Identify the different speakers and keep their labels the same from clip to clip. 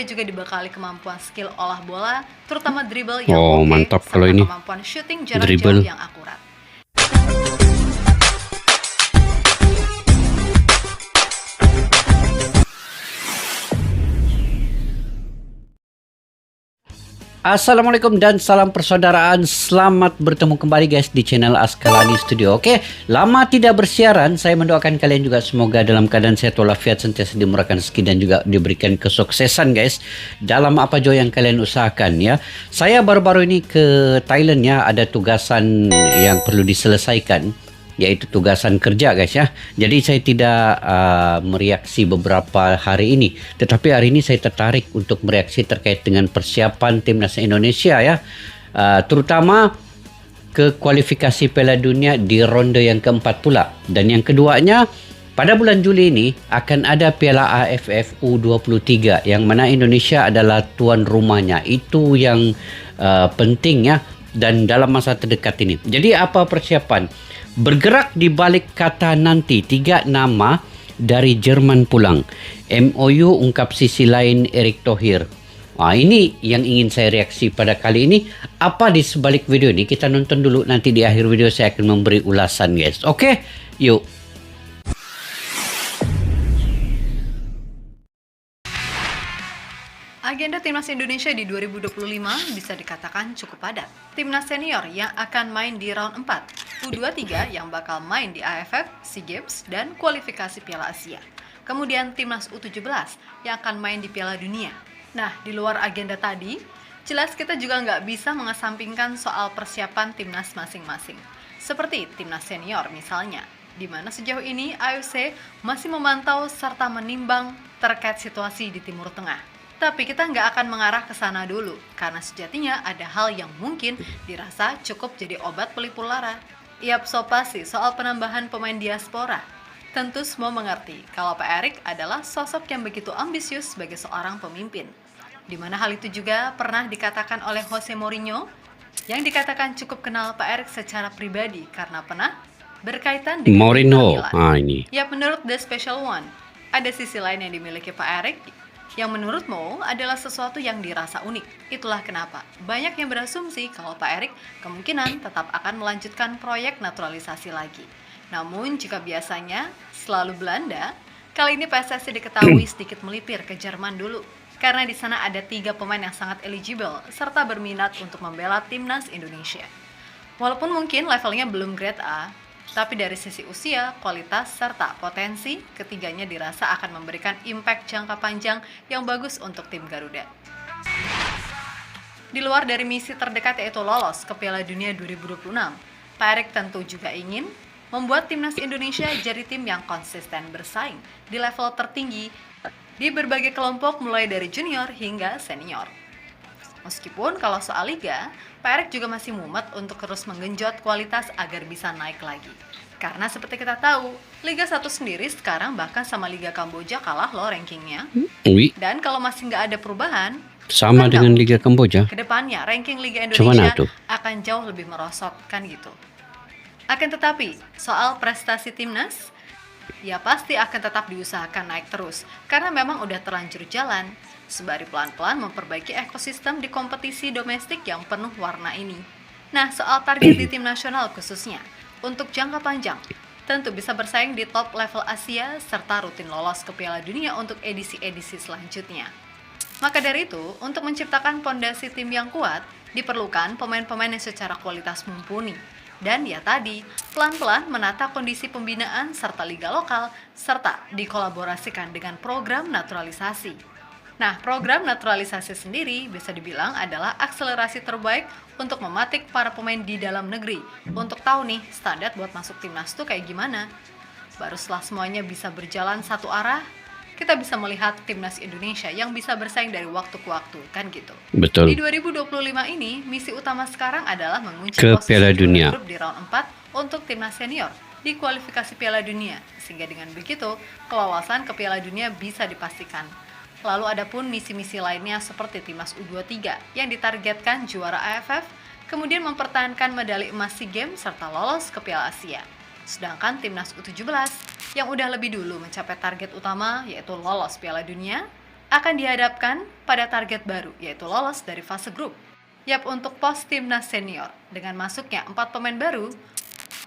Speaker 1: Ia juga dibekali kemampuan skill olah bola, terutama dribble yang
Speaker 2: Oh,
Speaker 1: oke,
Speaker 2: mantap
Speaker 1: serta
Speaker 2: kalau ini
Speaker 1: kemampuan shooting jarak jauh
Speaker 2: dribble.
Speaker 1: yang akurat.
Speaker 2: Assalamualaikum dan salam persaudaraan. Selamat bertemu kembali guys di channel Askalani Studio. Oke, lama tidak bersiaran. Saya mendoakan kalian juga semoga dalam keadaan sehat walafiat, sentiasa dimurahkan rezeki dan juga diberikan kesuksesan guys dalam apa jua yang kalian usahakan ya. Saya baru-baru ini ke Thailand ya, ada tugasan yang perlu diselesaikan, yaitu tugasan kerja guys ya. Jadi saya tidak mereaksi beberapa hari ini, tetapi hari ini saya tertarik untuk mereaksi terkait dengan persiapan timnas Indonesia ya, terutama ke kualifikasi Piala Dunia di ronde yang keempat pula. Dan yang keduanya, pada bulan Juli ini akan ada Piala AFF U23 yang mana Indonesia adalah tuan rumahnya. Itu yang penting ya, dan dalam masa terdekat ini. Jadi apa persiapan? Bergerak di balik kata nanti, 3 nama dari Jerman pulang. MOU ungkap sisi lain Erick Thohir. Ini yang ingin saya reaksi pada kali ini. Apa di sebalik video ini? Kita nonton dulu, nanti di akhir video saya akan memberi ulasan guys. Oke, yuk.
Speaker 1: Agenda Timnas Indonesia di 2025 bisa dikatakan cukup padat. Timnas senior yang akan main di round 4, U23 yang bakal main di AFF, SEA Games, dan kualifikasi Piala Asia. Kemudian Timnas U17 yang akan main di Piala Dunia. Nah, di luar agenda tadi, jelas kita juga nggak bisa mengesampingkan soal persiapan timnas masing-masing. Seperti timnas senior misalnya, di mana sejauh ini AFC masih memantau serta menimbang terkait situasi di Timur Tengah. Tapi kita nggak akan mengarah ke sana dulu, karena sejatinya ada hal yang mungkin dirasa cukup jadi obat pelipur lara. Yap, so pasti soal penambahan pemain diaspora. Tentu semua mengerti kalau Pak Erick adalah sosok yang begitu ambisius sebagai seorang pemimpin. Di mana hal itu juga pernah dikatakan oleh Jose Mourinho, yang dikatakan cukup kenal Pak Erick secara pribadi karena pernah berkaitan dengan
Speaker 2: Mourinho.
Speaker 1: Inter Milan.
Speaker 2: Ini.
Speaker 1: Ya, menurut The Special One, ada sisi lain yang dimiliki Pak Erick yang menurut Mo adalah sesuatu yang dirasa unik. Itulah kenapa banyak yang berasumsi kalau Pak Erick kemungkinan tetap akan melanjutkan proyek naturalisasi lagi. Namun jika biasanya selalu Belanda, kali ini PSSI diketahui sedikit melipir ke Jerman dulu, karena di sana ada 3 pemain yang sangat eligible serta berminat untuk membela timnas Indonesia. Walaupun mungkin levelnya belum grade A, tapi dari sisi usia, kualitas, serta potensi, ketiganya dirasa akan memberikan impact jangka panjang yang bagus untuk tim Garuda. Di luar dari misi terdekat yaitu lolos ke Piala Dunia 2026, Pak Erick tentu juga ingin membuat timnas Indonesia jadi tim yang konsisten bersaing di level tertinggi di berbagai kelompok mulai dari junior hingga senior. Meskipun kalau soal liga, Pak Erick juga masih mumet untuk terus menggenjot kualitas agar bisa naik lagi. Karena seperti kita tahu, Liga 1 sendiri sekarang bahkan sama Liga Kamboja kalah loh rankingnya. Dan kalau masih nggak ada perubahan,
Speaker 2: Sama dengan Liga Kamboja.
Speaker 1: kedepannya ranking Liga
Speaker 2: Cuman
Speaker 1: Indonesia akan jauh lebih merosot, kan gitu. Akan tetapi, soal prestasi timnas, ya pasti akan tetap diusahakan naik terus, karena memang udah terlanjur jalan, sembari pelan-pelan memperbaiki ekosistem di kompetisi domestik yang penuh warna ini. Nah, soal target di tim nasional khususnya, untuk jangka panjang, tentu bisa bersaing di top level Asia, serta rutin lolos ke Piala Dunia untuk edisi-edisi selanjutnya. Maka dari itu, untuk menciptakan pondasi tim yang kuat, diperlukan pemain-pemain yang secara kualitas mumpuni. Dan ya tadi, pelan-pelan menata kondisi pembinaan serta liga lokal, serta dikolaborasikan dengan program naturalisasi. Nah, program naturalisasi sendiri bisa dibilang adalah akselerasi terbaik untuk mematik para pemain di dalam negeri, untuk tahu nih standar buat masuk timnas tuh kayak gimana. Baru setelah semuanya bisa berjalan satu arah, kita bisa melihat timnas Indonesia yang bisa bersaing dari waktu ke waktu, kan gitu.
Speaker 2: Betul.
Speaker 1: Di 2025 ini, misi utama sekarang adalah mengunci
Speaker 2: Ke
Speaker 1: posisi
Speaker 2: Piala
Speaker 1: juara
Speaker 2: Dunia.
Speaker 1: grup di round 4 untuk timnas senior di kualifikasi Piala Dunia, sehingga dengan begitu, kelolosan ke Piala Dunia bisa dipastikan. Lalu ada pun misi-misi lainnya seperti timnas U23 yang ditargetkan juara AFF, kemudian mempertahankan medali emas SEA Games serta lolos ke Piala Asia. Sedangkan timnas U17 yang udah lebih dulu mencapai target utama yaitu lolos Piala Dunia, akan dihadapkan pada target baru, yaitu lolos dari fase grup. Yap, untuk pos timnas senior, dengan masuknya 4 pemain baru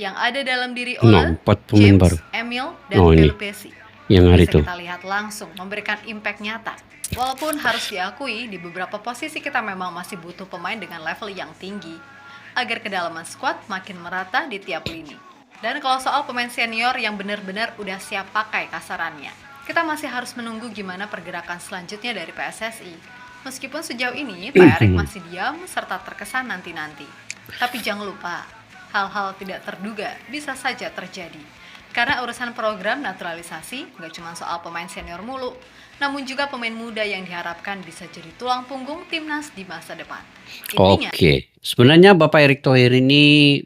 Speaker 1: yang ada dalam diri Ole,
Speaker 2: 4 pemain
Speaker 1: James,
Speaker 2: baru.
Speaker 1: Emil, dan
Speaker 2: Ini
Speaker 1: Pelupesi
Speaker 2: yang hari
Speaker 1: bisa
Speaker 2: itu.
Speaker 1: kita lihat langsung memberikan impact nyata. Walaupun harus diakui di beberapa posisi kita memang masih butuh pemain dengan level yang tinggi agar kedalaman squad makin merata di tiap lini. Dan kalau soal pemain senior yang benar-benar udah siap pakai kasarannya, kita masih harus menunggu gimana pergerakan selanjutnya dari PSSI. Meskipun sejauh ini Pak Erik masih diam serta terkesan nanti-nanti. Tapi jangan lupa, hal-hal tidak terduga bisa saja terjadi. Karena urusan program naturalisasi nggak cuma soal pemain senior mulu, namun juga pemain muda yang diharapkan bisa jadi tulang punggung timnas di masa depan. Intinya,
Speaker 2: Oke, sebenarnya Bapak Erick Thohir ini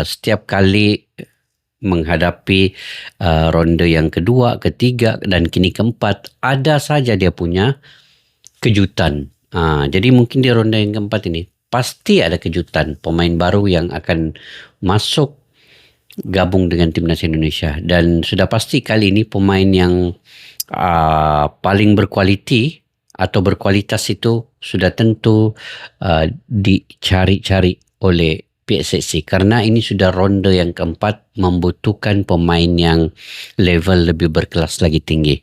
Speaker 2: setiap kali menghadapi ronde yang kedua, ketiga, dan kini keempat, ada saja dia punya kejutan. Jadi mungkin di ronde yang keempat ini pasti ada kejutan pemain baru yang akan masuk gabung dengan timnas Indonesia, dan sudah pasti kali ini pemain yang paling berkualiti atau berkualitas itu sudah tentu dicari-cari oleh PSSI, karena ini sudah ronde yang keempat, membutuhkan pemain yang level lebih berkelas lagi tinggi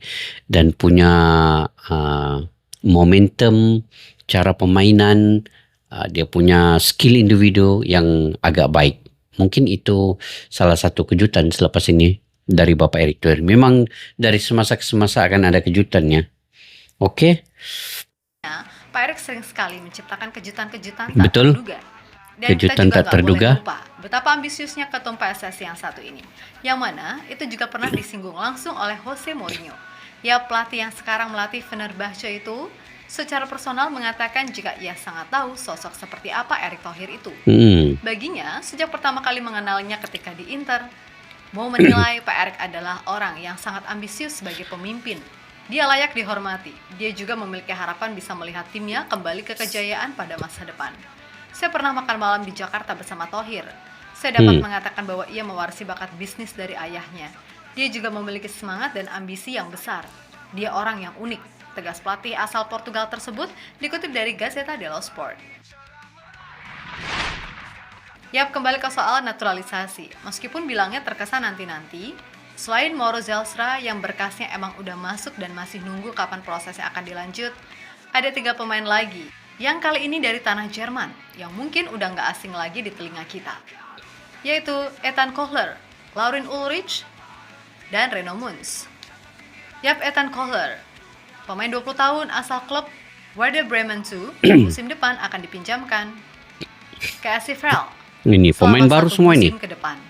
Speaker 2: dan punya momentum, cara permainan, dia punya skill individu yang agak baik. Mungkin itu salah satu kejutan selepas ini dari Bapak Erick Thohir. Memang dari semasa ke semasa akan ada kejutannya. Oke?
Speaker 1: Pak Erik sering sekali menciptakan kejutan-kejutan tak
Speaker 2: Betul.
Speaker 1: terduga. Dan
Speaker 2: Kejutan
Speaker 1: kita juga
Speaker 2: tak terduga.
Speaker 1: Boleh lupa betapa ambisiusnya ketum PSSI yang satu ini. Yang mana itu juga pernah disinggung langsung oleh Jose Mourinho. Ya, pelatih yang sekarang melatih Fenerbahce itu secara personal mengatakan jika ia sangat tahu sosok seperti apa Erick Thohir itu. Baginya, sejak pertama kali mengenalnya ketika di Inter, mau menilai Pak Erik adalah orang yang sangat ambisius sebagai pemimpin. Dia layak dihormati. Dia juga memiliki harapan bisa melihat timnya kembali ke kejayaan pada masa depan. Saya pernah makan malam di Jakarta bersama Thohir. Saya dapat mengatakan bahwa ia mewarisi bakat bisnis dari ayahnya. Dia juga memiliki semangat dan ambisi yang besar. Dia orang yang unik, tegas pelatih asal Portugal tersebut dikutip dari Gazeta dello Sport. Yap, kembali ke soal naturalisasi. Meskipun bilangnya terkesan nanti-nanti, selain Mauro Zelstra yang berkasnya emang udah masuk dan masih nunggu kapan prosesnya akan dilanjut, ada 3 pemain lagi yang kali ini dari tanah Jerman yang mungkin udah nggak asing lagi di telinga kita, yaitu Ethan Kohler, Laurin Ulrich, dan Reno Mons. Yap, Ethan Kohler, pemain 20 tahun asal klub Werder Bremen II, musim depan akan dipinjamkan ke SCFL.
Speaker 2: Ini pemain
Speaker 1: selama
Speaker 2: baru
Speaker 1: 1
Speaker 2: semua ini.
Speaker 1: musim ke depan.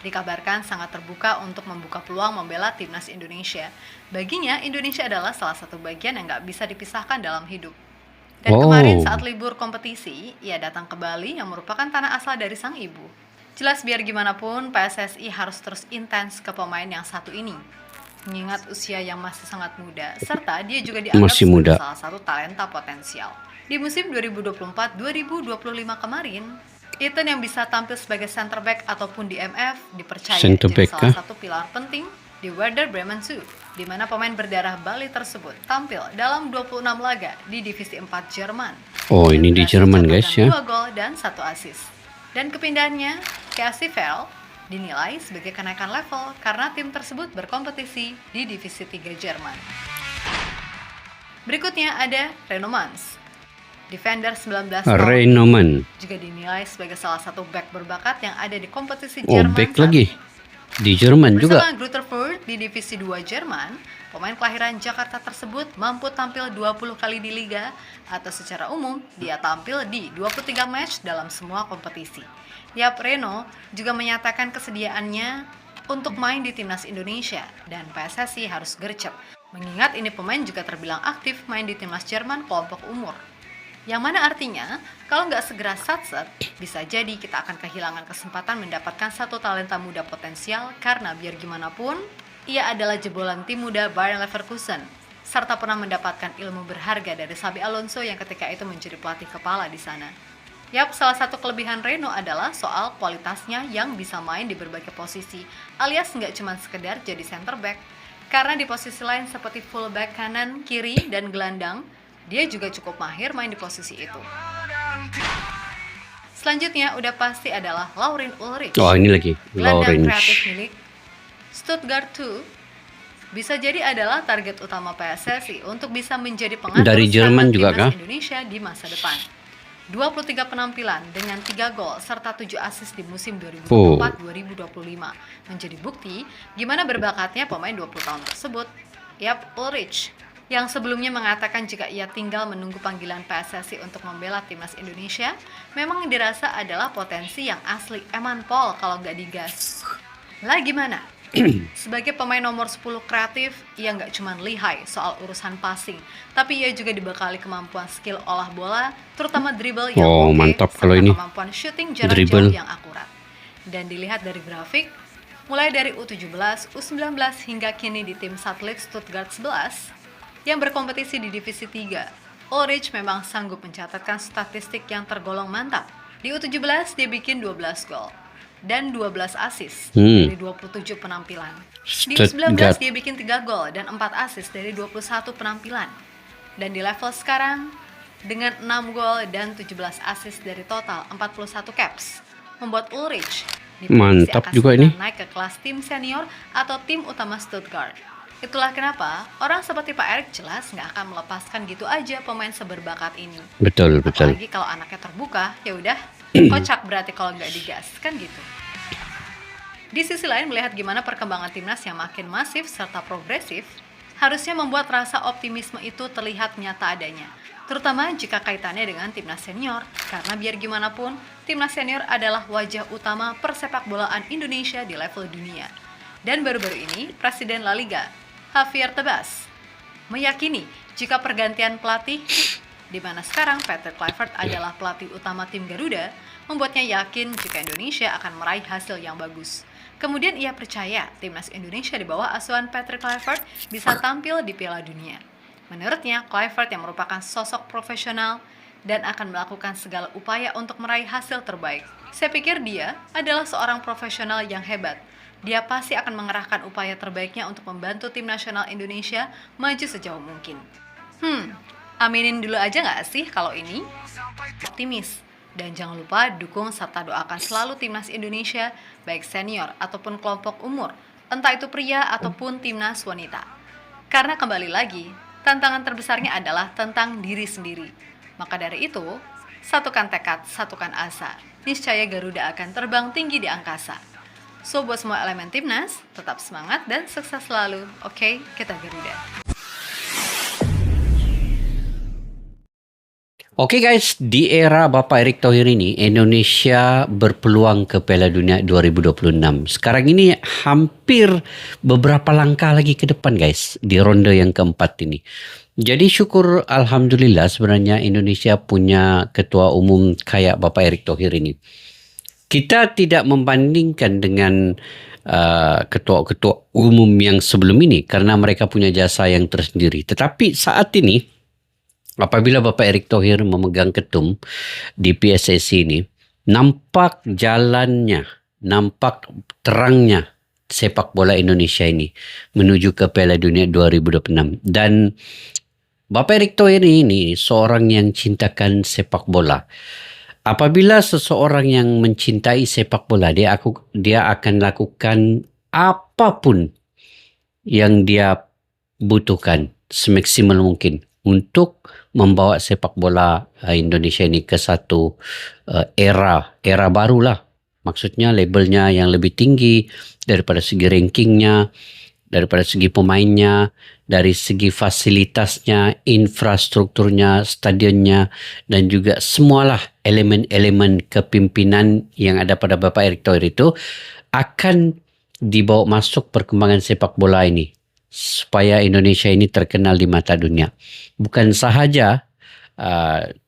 Speaker 1: Dikabarkan sangat terbuka untuk membuka peluang membela timnas Indonesia. Baginya, Indonesia adalah salah satu bagian yang nggak bisa dipisahkan dalam hidup. Dan kemarin saat libur kompetisi, ia datang ke Bali yang merupakan tanah asal dari sang ibu. Jelas biar gimana pun, PSSI harus terus intens ke pemain yang satu ini. Mengingat usia yang masih sangat muda, serta dia juga dianggap
Speaker 2: Masih muda.
Speaker 1: sebagai salah satu talenta potensial. Di musim 2024-2025 kemarin, Ethan yang bisa tampil sebagai center back ataupun di MF dipercaya
Speaker 2: Center
Speaker 1: jadi
Speaker 2: back,
Speaker 1: salah satu pilar penting di Werder Bremen II, di mana pemain berdarah Bali tersebut tampil dalam 26 laga di divisi 4 Jerman.
Speaker 2: Oh, ini di
Speaker 1: Berhasil
Speaker 2: Jerman guys
Speaker 1: mencetakkan
Speaker 2: ya.
Speaker 1: 2 gol dan 1 assist. Dan kepindahannya ke SCFL dinilai sebagai kenaikan level karena tim tersebut berkompetisi di divisi 3 Jerman. Berikutnya ada Reno Mons. Defender 19 tahun
Speaker 2: Renoman.
Speaker 1: juga dinilai sebagai salah satu back berbakat yang ada di kompetisi
Speaker 2: Oh,
Speaker 1: Jerman.
Speaker 2: back
Speaker 1: saat
Speaker 2: lagi.
Speaker 1: ini.
Speaker 2: Di Jerman juga.
Speaker 1: Bersama Grutterfurt di divisi 2 Jerman, pemain kelahiran Jakarta tersebut mampu tampil 20 kali di liga, atau secara umum dia tampil di 23 match dalam semua kompetisi. Yap, Reno juga menyatakan kesediaannya untuk main di timnas Indonesia dan PSSI harus gercep, mengingat ini pemain juga terbilang aktif main di timnas Jerman kelompok umur. Yang mana artinya, kalau nggak segera satset, bisa jadi kita akan kehilangan kesempatan mendapatkan satu talenta muda potensial karena biar gimana pun, ia adalah jebolan tim muda Bayer Leverkusen, serta pernah mendapatkan ilmu berharga dari Xabi Alonso yang ketika itu menjadi pelatih kepala di sana. Yap, salah satu kelebihan Reno adalah soal kualitasnya yang bisa main di berbagai posisi, alias nggak cuma sekedar jadi center back. Karena di posisi lain seperti fullback kanan, kiri, dan gelandang, dia juga cukup mahir main di posisi itu. Selanjutnya udah pasti adalah Laurin Ulrich.
Speaker 2: Oh, ini lagi
Speaker 1: Gelandang
Speaker 2: Laurin.
Speaker 1: kreatif milik Stuttgart 2 bisa jadi adalah target utama PSSI untuk bisa menjadi pengatur
Speaker 2: Dari Jerman juga
Speaker 1: timnas
Speaker 2: kah?
Speaker 1: Indonesia di masa depan. 23 penampilan dengan 3 gol serta 7 assist di musim 2024-2025 menjadi bukti gimana berbakatnya pemain 20 tahun tersebut. Yap, Ulrich yang sebelumnya mengatakan jika ia tinggal menunggu panggilan PSSI untuk membela timnas Indonesia, memang dirasa adalah potensi yang asli Eman Paul kalau nggak digas. Lah gimana? Sebagai pemain nomor 10 kreatif, ia nggak cuma lihai soal urusan passing, tapi ia juga dibekali kemampuan skill olah bola, terutama dribble yang oke,
Speaker 2: mantap
Speaker 1: serta
Speaker 2: kalau ini.
Speaker 1: kemampuan shooting jarak
Speaker 2: Dribble.
Speaker 1: jauh yang akurat. Dan dilihat dari grafik, mulai dari U17, U19 hingga kini di tim satelit Stuttgart 11 yang berkompetisi di divisi 3, Ulrich memang sanggup mencatatkan statistik yang tergolong mantap. Di U17 dia bikin 12 gol dan 12 assist dari 27 penampilan. Di U19
Speaker 2: Stuttgart.
Speaker 1: dia bikin 3 gol dan 4 assist dari 21 penampilan. Dan di level sekarang dengan 6 gol dan 17 assist dari total 41 caps, membuat Ulrich diprediksi
Speaker 2: Mantap
Speaker 1: akan
Speaker 2: juga
Speaker 1: segera
Speaker 2: ini.
Speaker 1: naik ke kelas tim senior atau tim utama Stuttgart. Itulah kenapa orang seperti Pak Erik jelas nggak akan melepaskan gitu aja pemain seberbakat ini.
Speaker 2: Betul, betul.
Speaker 1: Apalagi kalau anaknya terbuka, ya udah kocak berarti kalau nggak digas, kan gitu. Di sisi lain melihat gimana perkembangan timnas yang makin masif serta progresif, harusnya membuat rasa optimisme itu terlihat nyata adanya. Terutama jika kaitannya dengan timnas senior, karena biar gimana pun, timnas senior adalah wajah utama persepak bolaan Indonesia di level dunia. Dan baru-baru ini, Presiden La Liga, Javier Tebas, meyakini jika pergantian pelatih, di mana sekarang Patrick Kluivert adalah pelatih utama tim Garuda, membuatnya yakin jika Indonesia akan meraih hasil yang bagus. Kemudian ia percaya timnas Indonesia di bawah asuhan Patrick Kluivert bisa tampil di Piala Dunia. Menurutnya, Kluivert yang merupakan sosok profesional dan akan melakukan segala upaya untuk meraih hasil terbaik. Saya pikir dia adalah seorang profesional yang hebat. Dia pasti akan mengerahkan upaya terbaiknya untuk membantu tim nasional Indonesia maju sejauh mungkin. Aminin dulu aja nggak sih kalau ini? Optimis. Dan jangan lupa dukung serta doakan selalu timnas Indonesia, baik senior ataupun kelompok umur, entah itu pria ataupun timnas wanita. Karena kembali lagi, tantangan terbesarnya adalah tentang diri sendiri. Maka dari itu, satukan tekad, satukan asa. Niscaya Garuda akan terbang tinggi di angkasa. So buat semua elemen timnas, tetap semangat dan sukses selalu. Oke, kita Garuda.
Speaker 2: Oke guys, di era Bapak Erick Thohir ini, Indonesia berpeluang ke Piala Dunia 2026. Sekarang ini hampir beberapa langkah lagi ke depan guys, di ronde yang keempat ini. Jadi syukur Alhamdulillah sebenarnya Indonesia punya ketua umum kayak Bapak Erick Thohir ini. Kita tidak membandingkan dengan ketua-ketua umum yang sebelum ini karena mereka punya jasa yang tersendiri. Tetapi saat ini, apabila Bapak Erick Thohir memegang ketum di PSSI ini, nampak jalannya, nampak terangnya sepak bola Indonesia ini menuju ke Piala Dunia 2026. Dan Bapak Erick Thohir ini seorang yang cintakan sepak bola. Apabila seseorang yang mencintai sepak bola, dia akan lakukan apapun yang dia butuhkan semaksimal mungkin untuk membawa sepak bola Indonesia ini ke satu era barulah. Maksudnya labelnya yang lebih tinggi daripada segi rankingnya, daripada segi pemainnya, dari segi fasilitasnya, infrastrukturnya, stadionnya, dan juga semualah elemen-elemen kepimpinan yang ada pada Bapak Erick Thohir itu akan dibawa masuk perkembangan sepak bola ini supaya Indonesia ini terkenal di mata dunia. Bukan sahaja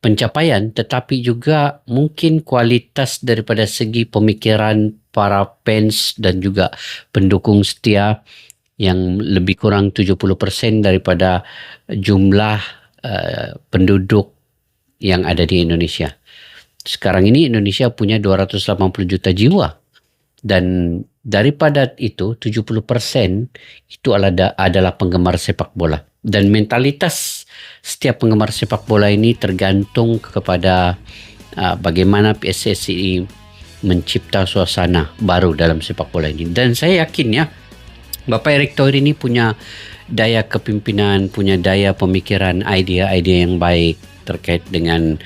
Speaker 2: pencapaian, tetapi juga mungkin kualitas daripada segi pemikiran para fans dan juga pendukung setia yang lebih kurang 70% daripada jumlah penduduk yang ada di Indonesia. Sekarang ini Indonesia punya 280 juta jiwa dan daripada itu 70% itu adalah penggemar sepak bola. Dan mentalitas setiap penggemar sepak bola ini tergantung kepada bagaimana PSSI mencipta suasana baru dalam sepak bola ini. Dan saya yakin ya, Bapak Erick Thohir ini punya daya kepimpinan, punya daya pemikiran, idea-idea yang baik terkait dengan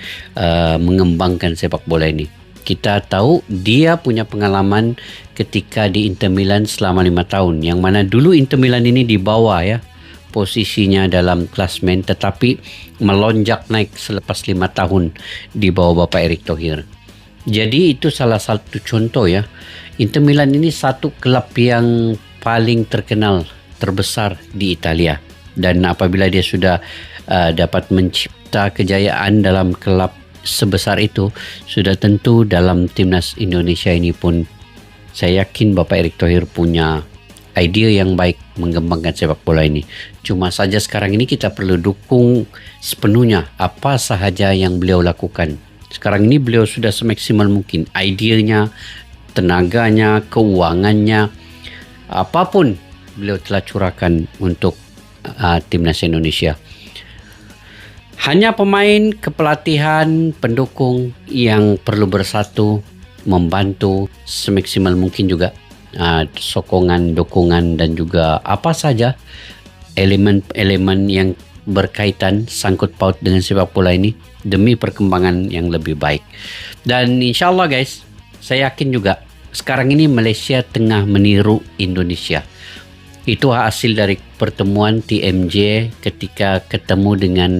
Speaker 2: mengembangkan sepak bola ini. Kita tahu dia punya pengalaman ketika di Inter Milan selama 5 tahun, yang mana dulu Inter Milan ini di bawah ya posisinya dalam klasmen, tetapi melonjak naik selepas 5 tahun di bawah Bapak Erick Thohir. Jadi itu salah satu contoh ya. Inter Milan ini satu klub yang paling terkenal, terbesar di Italia. Dan apabila dia sudah dapat mencipta kejayaan dalam klub sebesar itu, sudah tentu dalam timnas Indonesia ini pun saya yakin Bapak Erick Thohir punya idea yang baik mengembangkan sepak bola ini. Cuma saja sekarang ini kita perlu dukung sepenuhnya apa sahaja yang beliau lakukan. Sekarang ini beliau sudah semaksimal mungkin, idenya, tenaganya, keuangannya, apapun beliau telah curahkan untuk timnas Indonesia. Hanya pemain, kepelatihan, pendukung yang perlu bersatu, membantu semaksimal mungkin juga. Sokongan, dukungan dan juga apa saja elemen-elemen yang berkaitan sangkut paut dengan sepak bola ini demi perkembangan yang lebih baik. Dan insyaAllah guys, saya yakin juga sekarang ini Malaysia tengah meniru Indonesia. Itu hasil dari pertemuan TMJ ketika ketemu dengan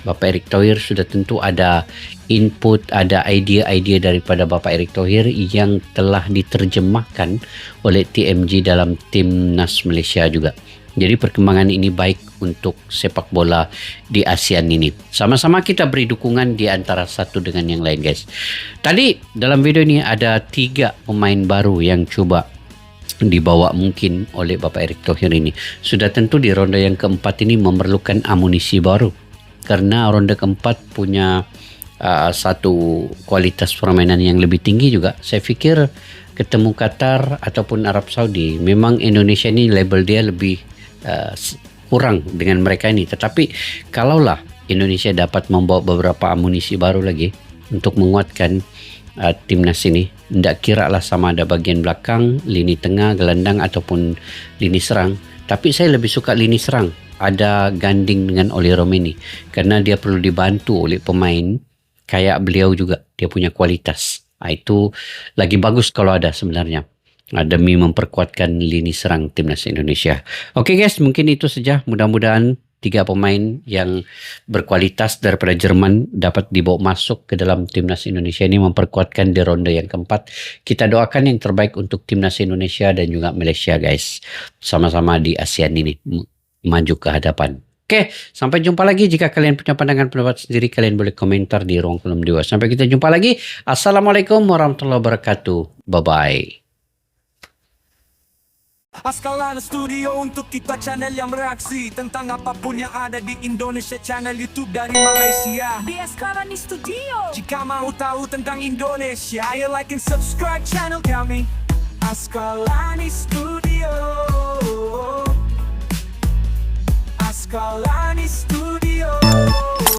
Speaker 2: Bapak Erick Thohir. Sudah tentu ada input, ada idea-idea daripada Bapak Erick Thohir yang telah diterjemahkan oleh TMJ dalam timnas Malaysia juga. Jadi perkembangan ini baik untuk sepak bola di ASEAN ini. Sama-sama kita beri dukungan di antara satu dengan yang lain guys. Tadi dalam video ini ada 3 pemain baru yang coba dibawa mungkin oleh Bapak Erick Thohir ini. Sudah tentu di ronde yang keempat ini memerlukan amunisi baru. Karena ronde keempat punya satu kualitas permainan yang lebih tinggi juga. Saya fikir ketemu Qatar ataupun Arab Saudi, memang Indonesia ini label dia lebih kurang dengan mereka ini. Tetapi kalaulah Indonesia dapat membawa beberapa amunisi baru lagi untuk menguatkan timnas ini, tidak kira lah sama ada bagian belakang, lini tengah, gelandang ataupun lini serang. Tapi saya lebih suka lini serang. Ada Ganding dengan Oli Romeni karena dia perlu dibantu oleh pemain kayak beliau juga. Dia punya kualitas. Itu lagi bagus kalau ada sebenarnya. Demi memperkuatkan lini serang timnas Indonesia. Oke guys, mungkin itu saja. Mudah-mudahan 3 pemain yang berkualitas daripada Jerman dapat dibawa masuk ke dalam timnas Indonesia ini, memperkuatkan di ronde yang keempat. Kita doakan yang terbaik untuk timnas Indonesia dan juga Malaysia guys. Sama-sama di ASEAN ini maju ke hadapan. Oke, sampai jumpa lagi. Jika kalian punya pandangan pendapat sendiri, kalian boleh komentar di ruang kolom di bawah. Sampai kita jumpa lagi. Assalamualaikum warahmatullahi wabarakatuh. Bye-bye.
Speaker 3: Askalani Studio untuk kita channel yang bereaksi tentang apapun yang ada di Indonesia, channel YouTube dari Malaysia
Speaker 4: di Askalani Studio.
Speaker 3: Jika mau tahu tentang Indonesia, ayo like and subscribe channel kami Askalani Studio. Askalani Studio.